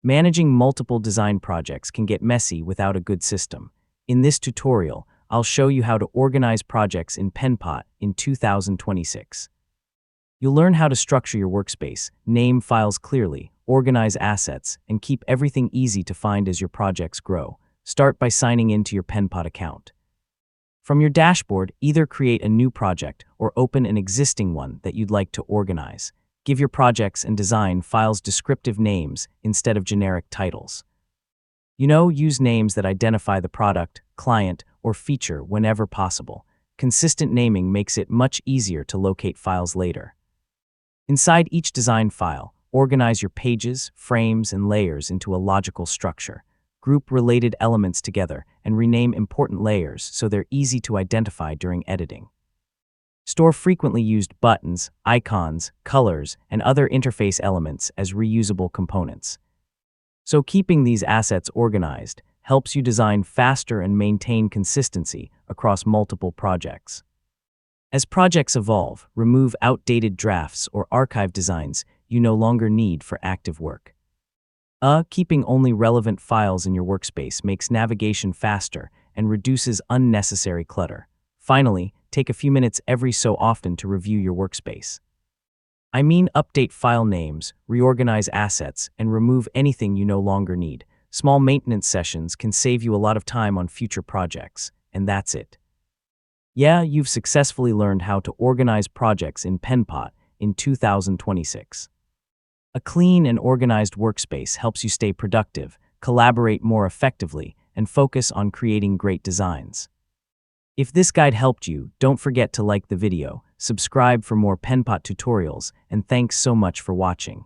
Managing multiple design projects can get messy without a good system. In this tutorial, I'll show you how to organize projects in Penpot in 2026. You'll learn how to structure your workspace, name files clearly, organize assets, and keep everything easy to find as your projects grow. Start by signing into your Penpot account. From your dashboard, either create a new project or open an existing one that you'd like to organize. Give your projects and design files descriptive names instead of generic titles. Use names that identify the product, client, or feature whenever possible. Consistent naming makes it much easier to locate files later. Inside each design file, organize your pages, frames, and layers into a logical structure. Group related elements together and rename important layers so they're easy to identify during editing. Store frequently used buttons, icons, colors, and other interface elements as reusable components. So keeping these assets organized helps you design faster and maintain consistency across multiple projects. As projects evolve, remove outdated drafts or archive designs you no longer need for active work. Keeping only relevant files in your workspace makes navigation faster and reduces unnecessary clutter. Finally, take a few minutes every so often to review your workspace. Update file names, reorganize assets, and remove anything you no longer need. Small maintenance sessions can save you a lot of time on future projects, and that's it. You've successfully learned how to organize projects in Penpot in 2026. A clean and organized workspace helps you stay productive, collaborate more effectively, and focus on creating great designs. If this guide helped you, don't forget to like the video, subscribe for more Penpot tutorials, and thanks so much for watching.